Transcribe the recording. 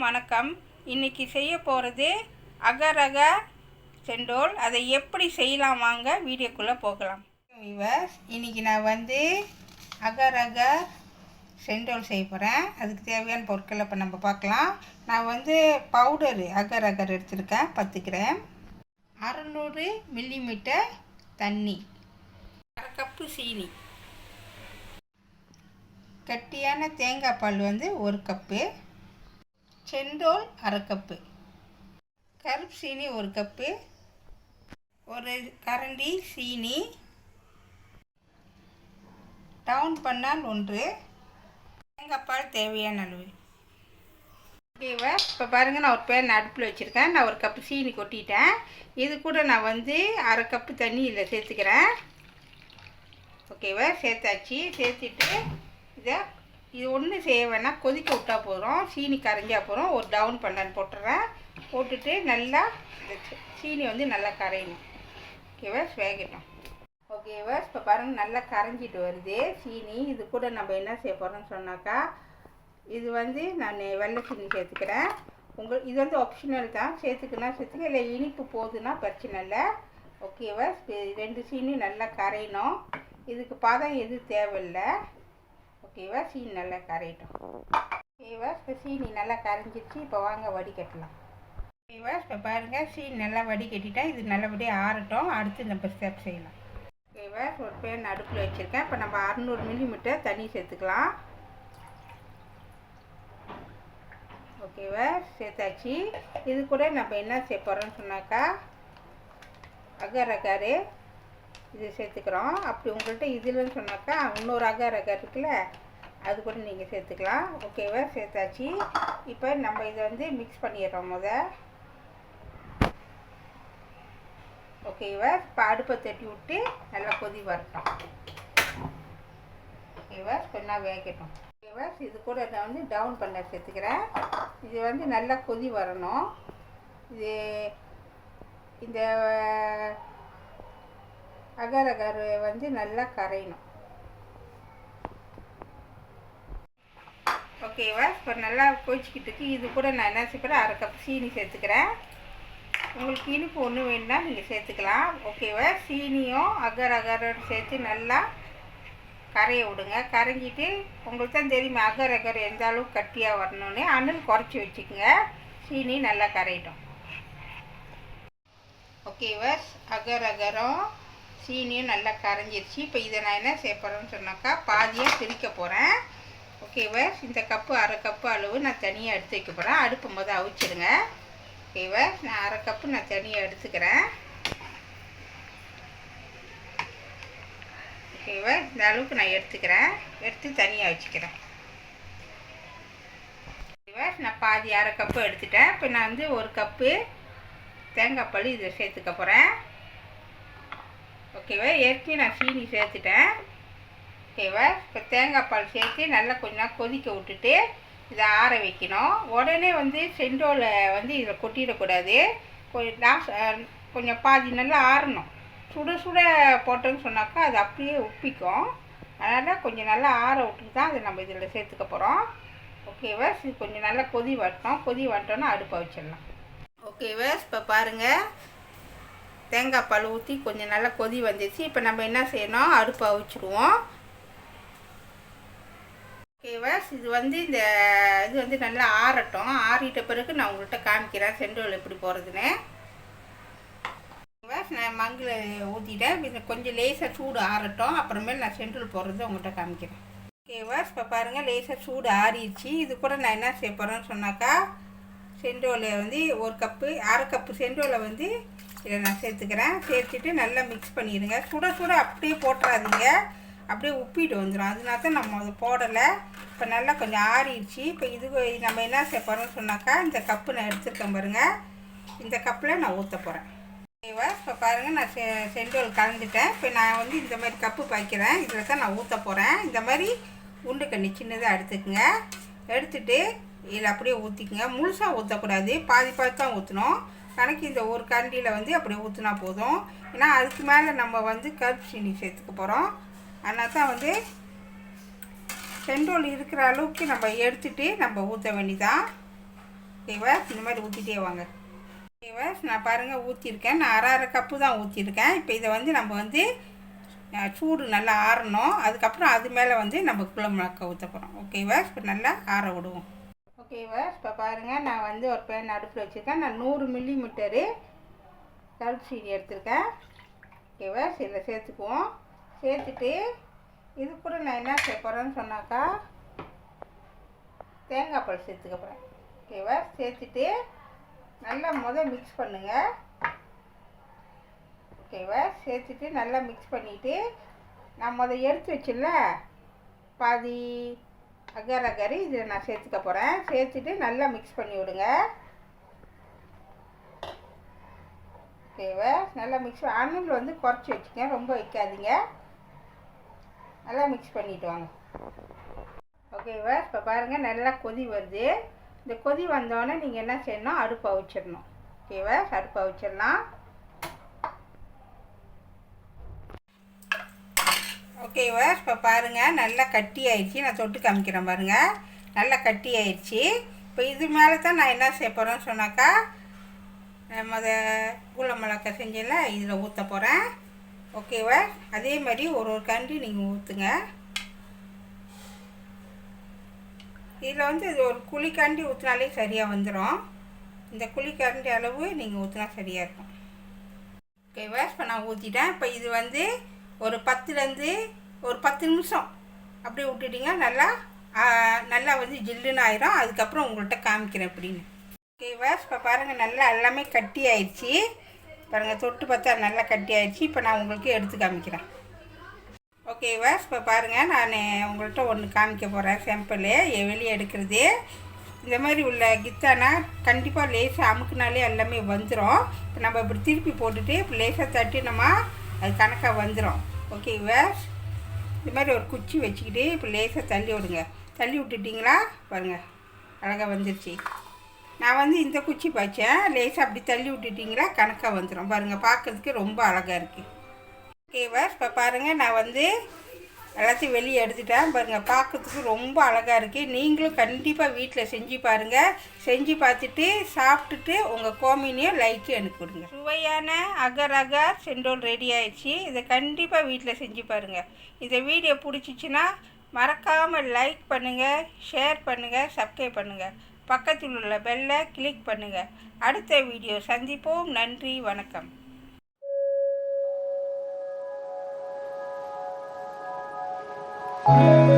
வணக்கம். இன்றைக்கி செய்ய போகிறது அகர் அகர் செண்டோல். அதை எப்படி செய்யலாம் வாங்க வீடியோக்குள்ளே போகலாம். இன்றைக்கி நான் அகர் அகர் செண்டோல் செய்ய போகிறேன். அதுக்கு தேவையான பொருட்களை இப்போ நம்ம பார்க்கலாம். நான் பவுடரு அகர் அகர் எடுத்துருக்கேன் 10 கிராம், 600 மில்லிமீட்டர் தண்ணி, 1/2 கப்பு சீனி, கட்டியான தேங்காய் பால் 1 கப்பு, செண்டோல் 1/2 கப்பு, கருப்பு சீனி 1 கப்பு, ஒரு கரண்டி சீனி, டவுன் பண்ணால் 1, தேங்காய் பால் தேவையான அளவு. ஓகேவா? இப்போ பாருங்கள், நான் ஒரு பேன் அடுப்பில் வச்சுருக்கேன். நான் 1 கப்பு சீனி கொட்டிட்டேன். இது கூட நான் 1/2 கப்பு தண்ணி இதில் சேர்த்துக்கிறேன். ஓகேவா? சேர்த்தாச்சு. சேர்த்துட்டு இது ஒன்று செய்ய வேணால் கொதிக்க விட்டால் போதும். சீனி கரைஞ்சா போகிறோம். ஒரு டவுன் பண்ணான்னு போட்டுறேன். போட்டுட்டு நல்லா சீனி நல்லா கரையணும். ஓகேவா? வேகட்டும். ஓகேவா? இப்போ பாருங்கள், நல்லா கரைஞ்சிட்டு வருது சீனி. இது கூட நம்ம என்ன செய்ய போகிறோம்னு சொன்னாக்கா, இது நான் வெள்ளை சீனி சேர்த்துக்கிறேன். இது ஆப்ஷனல் தான். சேர்த்துக்குன்னா சேர்த்துக்க, இல்லை இனிப்பு போகுதுன்னா பிரச்சனை இல்லை. ஓகேவா? 2 சீனி நல்லா கரையணும். இதுக்கு பதம் எதுவும் தேவையில்லை. ஓகேவா? சீனி நல்லா கரையட்டும். ஓகேவா? இப்போ சீனி நல்லா கரைஞ்சிடுச்சு. இப்போ வாங்க வடிகட்டலாம். ஓகேவா? இப்போ பாருங்கள், சீனி நல்லா வடிகட்டிட்டேன். இது நல்லபடியாக ஆறட்டும். அடுத்து நம்ம ஸ்டெப் செய்யலாம். ஓகேவா? ஒரு பேன் அடுப்பில் வச்சுருக்கேன். இப்போ நம்ம 600 மில்லிமீட்டர் தண்ணி சேர்த்துக்கலாம். ஓகேவா? சேர்த்தாச்சு. இது கூட நம்ம என்ன செய்ய போகிறோம்னு சொன்னாக்கா, அகர் அகர் இது சேர்த்துக்கிறோம். அப்படி உங்கள்கிட்ட இதுலன்னு சொன்னாக்கா இன்னொரு அகர் அகர் இருக்குல்ல, அது கூட நீங்கள் சேர்த்துக்கலாம். ஓகேவா? சேர்த்தாச்சு. இப்போ நம்ம இதை மிக்ஸ் பண்ணிடுறோம் ஓகேவா? இப்போ அடுப்பை தட்டி விட்டு நல்லா கொதி வரட்டும். ஓகேவா? கொஞ்சம் வேகட்டும். ஓகேவா? இது கூட நான் டவுன் பண்ண சேர்த்துக்கிறேன். இது நல்லா கொதி வரணும். இது இந்த அகர் அகர் நல்லா கரையணும். ஓகேவா? இப்போ நல்லா கொதிச்சிக்கிட்டு இது கூட நான் என்ன செய்யறேன், 1/2 கப் சீனி சேர்த்துக்கிறேன். உங்களுக்கு இனிப்பு ஒன்று வேணுன்னா நீங்கள் சேர்த்துக்கலாம். ஓகேவா? சீனியும் அகர் அகரோடு சேர்த்து நல்லா கரைய விடுங்க. கரைஞ்சிட்டு உங்களுக்கு தான் தெரியுமா அகர் அகர் எந்த அளவுக்கு கட்டியாக வரணும்னு. அனல் குறைச்சி வச்சுக்கோங்க. சீனி நல்லா கரையட்டும். ஓகேவா? அகர் அகரும் சீனியும் நல்லா கரைஞ்சிருச்சு. இப்போ இதை நான் என்ன செய்ய போகிறேன்னு சொன்னாக்கா, பாதியாக பிரிக்க போகிறேன். ஓகேவா? இந்த கப்பு 1/2 கப்பு அளவு நான் தனியாக எடுத்து வைக்க போகிறேன். அடுப்பு அவிச்சிடுங்க. ஓகேவா? நான் 1/2 கப்பு நான் தனியாக எடுத்துக்கிறேன். ஓகேவா? இந்த அளவுக்கு நான் எடுத்துக்கிறேன். எடுத்து தனியாக வச்சுக்கிறேன். ஓகேவா? நான் பாதி 1/2 கப்பு எடுத்துட்டேன். இப்போ நான் 1 கப்பு தேங்காய் பால் இதை சேர்த்துக்க போகிறேன். ஓகேவா? ஏற்கனவே நான் சீனி சேர்த்துட்டேன். ஓகேவா? இப்போ தேங்காய் பால் சேர்த்து நல்லா கொஞ்சம் கொதிக்க விட்டுட்டு இதை ஆற வைக்கணும். உடனே செண்டோலை இதில் கொட்டிடக்கூடாது. கொஞ்சம் பாதி நல்லா ஆறணும். சுட சுட போட்டோன்னு சொன்னாக்கா அது அப்படியே உப்பிக்கும். அதனால் கொஞ்சம் நல்லா ஆற விட்டுட்டு தான் அதை நம்ம இதில் சேர்த்துக்க போகிறோம். ஓகேவா? இது கொஞ்சம் நல்லா கொதி வரட்டும். கொதி வரட்டோன்னா அடுப்பை வச்சிடலாம். ஓகேவா? இப்போ பாருங்கள், தேங்காய் பால் ஊற்றி கொஞ்சம் நல்லா கொதி வந்துச்சு. இப்போ நம்ம என்ன செய்யணும், அடுப்பை அவிச்சிடுவோம். ஓகேவா? இது இந்த இது நல்லா ஆறட்டும். ஆறிட்ட பிறகு நான் உங்கள்கிட்ட காமிக்கிறேன் செண்டோல் எப்படி போகிறதுன்னு. ஓகேவா? நான் மங்கில் ஊற்றிட்டேன். இது கொஞ்சம் லேசாக சூடு ஆறட்டும். அப்புறமேல் நான் செண்டோல் போடுறது உங்கள்கிட்ட காமிக்கிறேன். ஓகேவா? இப்போ பாருங்கள், லேசாக சூடு ஆறிடுச்சு. இது கூட நான் என்ன செய்ய போகிறேன்னு சொன்னாக்கா, செண்டோலை 1 கப்பு 1/2 கப்பு செண்டோலை இதை நான் சேர்த்துக்கிறேன். சேர்த்துட்டு நல்லா மிக்ஸ் பண்ணிடுங்க. சுட சுட அப்படியே போட்டுறாதீங்க, அப்படியே உப்பிட்டு வந்துடும். அதனால தான் நம்ம அதை போடலை. இப்போ நல்லா கொஞ்சம் ஆறிடுச்சு. இப்போ இது நம்ம என்ன செய்ய போகிறோம்னு சொன்னாக்கா, இந்த கப்பு நான் எடுத்துருக்கேன் பாருங்கள், இந்த கப்பில் நான் ஊற்ற போகிறேன். ஓகேவா? இப்போ பாருங்கள், நான் செண்டோல் கலந்துட்டேன். இப்போ நான் இந்த மாதிரி கப்பு பாய்க்கிறேன். இதில் தான் நான் ஊற்ற போகிறேன். இந்த மாதிரி உண்டு கண்ணி சின்னதாக எடுத்துக்கோங்க. எடுத்துகிட்டு இதில் அப்படியே ஊற்றிக்குங்க. முழுசாக ஊற்றக்கூடாது, பாதி பாதி தான் ஊற்றணும். கணக்கு இந்த ஒரு கரண்டியில் அப்படியே ஊற்றினா போதும். ஏன்னா அதுக்கு மேலே நம்ம கருப்பு சீனி சேர்த்துக்க போகிறோம். அதனால் தான் செண்டோல் இருக்கிற அளவுக்கு நம்ம எடுத்துகிட்டு நம்ம ஊற்ற வேண்டியதான். ஓகேவா, இந்த மாதிரி ஊற்றிட்டே வாங்க. ஓகேவா, நான் பாருங்கள் ஊற்றிருக்கேன். நான் அரை கப்பு தான் ஊற்றிருக்கேன். இப்போ இதை வந்து நம்ம வந்து சூடு நல்லா ஆறணும். அதுக்கப்புறம் அது மேலே வந்து நம்ம குழம்புக்க ஊற்ற போகிறோம். ஓகேவா, இப்போ நல்லா ஆற விடுவோம். ஓகேவா, இப்போ பாருங்கள் நான் வந்து ஒரு பேன் அடுப்பில் வச்சுருக்கேன். நான் 100 மில்லிமீட்டரு கருப்பு சீனி எடுத்திருக்கேன். ஓகேவா, இதில் சேர்த்துக்குவோம். சேர்த்துட்டு இது கூட நான் என்ன செய்ய போகிறேன்னு சொன்னாக்கா தேங்காய் பால் சேர்த்துக்க போகிறேன். ஓகேவா, சேர்த்துட்டு நல்லா மிக்ஸ் பண்ணுங்கள். ஓகேவா, சேர்த்துட்டு நல்லா மிக்ஸ் பண்ணிவிட்டு நான் எடுத்து வச்சிடல பாதி அகர் இதில் நான் சேர்த்துக்க போகிறேன். சேர்த்துட்டு நல்லா மிக்ஸ் பண்ணி விடுங்க. ஓகேவா, நல்லா மிக்ஸ் அணுல் வந்து குறைச்சி வச்சுக்கேன், ரொம்ப வைக்காதீங்க. நல்லா மிக்ஸ் பண்ணிவிட்டு வாங்க. ஓகேவா, இப்போ பாருங்கள் நல்லா கொதி வருது. இந்த கொதி வந்தோடனே நீங்கள் என்ன செய்யணும், அடுப்பை வச்சிடணும். ஓகேவா, அடுப்பை வச்சிடலாம். ஓகேவா, இப்போ பாருங்கள் நல்லா கட்டி ஆயிடுச்சு. நான் தொட்டு காமிக்கிறேன் பாருங்கள், நல்லா கட்டி ஆயிடுச்சு. இப்போ இது மேலே தான் நான் என்ன செய்ய போகிறேன்னு சொன்னாக்கா குள்ள மிளகா செஞ்சல இதில் ஊற்ற போகிறேன். ஓகேவா, அதே மாதிரி ஒரு கண்டி நீங்கள் ஊற்றுங்க. இதில் வந்து இது ஒரு குழிக்காண்டி ஊற்றினாலே சரியாக வந்துடும். இந்த குழிக்காண்டி அளவு நீங்கள் ஊற்றினா சரியாக இருக்கும். ஓகேவா, இப்போ நான் ஊற்றிட்டேன். இப்போ இது வந்து ஒரு 10 நிமிஷம் அப்படியே விட்டுட்டிங்க. நல்லா வந்து ஜில்லுன்னு ஆயிரும். அதுக்கப்புறம் உங்கள்கிட்ட காமிக்கிறேன் எப்படின்னு. ஓகேவா, இப்போ பாருங்கள் நல்லா எல்லாமே கட்டி ஆயிடுச்சு. பாருங்கள் தொட்டு பார்த்தா நல்லா கட்டி ஆயிடுச்சு. இப்போ நான் உங்களுக்கு எடுத்து காமிக்கிறேன். ஓகேவா, இப்போ பாருங்கள் நான் உங்கள்கிட்ட ஒன்று காமிக்க போகிறேன். சாம்பிள் வெளியே எடுக்கிறது. இந்த மாதிரி உள்ள கித்தானா கண்டிப்பாக லேசாக அமுக்குனாலே எல்லாமே வந்துடும். இப்போ நம்ம இப்படி திருப்பி போட்டுட்டு இப்போ லேசாக தட்டினோமா அது கணக்காக வந்துடும். ஓகேவா, இது மாதிரி ஒரு குச்சி வச்சுக்கிட்டு இப்போ லேசாக தள்ளி விடுங்க. தள்ளி விட்டுட்டிங்களா பாருங்கள் அழகாக வந்துருச்சு. நான் வந்து இந்த குச்சி பாய்ச்சேன். லேசாக அப்படி தள்ளி விட்டுட்டிங்களா கணக்காக வந்துடும். பாருங்கள் பார்க்குறதுக்கு ரொம்ப அழகாக இருக்குது. ஓகேவா, இப்போ பாருங்கள் நான் வந்து எல்லாத்தையும் வெளியே எடுத்துட்டேன். பாருங்கள் பார்க்கறதுக்கு ரொம்ப அழகாக இருக்குது. நீங்களும் கண்டிப்பாக வீட்டில் செஞ்சு பாருங்கள். செஞ்சு பார்த்துட்டு சாப்பிட்டுட்டு உங்கள் கோமினியும் லைக்கு எனக்கு கொடுங்க. சுவையான அகர் செண்டோல் ரெடி ஆயிடுச்சு. இதை கண்டிப்பாக வீட்டில் செஞ்சு பாருங்கள். இந்த வீடியோ பிடிச்சிச்சின்னா மறக்காமல் லைக் பண்ணுங்கள், ஷேர் பண்ணுங்கள், சப்ஸ்கிரைப் பண்ணுங்கள். பக்கத்தில் உள்ள பெல்லை கிளிக் பண்ணுங்கள். அடுத்த வீடியோ சந்திப்போம். நன்றி, வணக்கம். Thank you.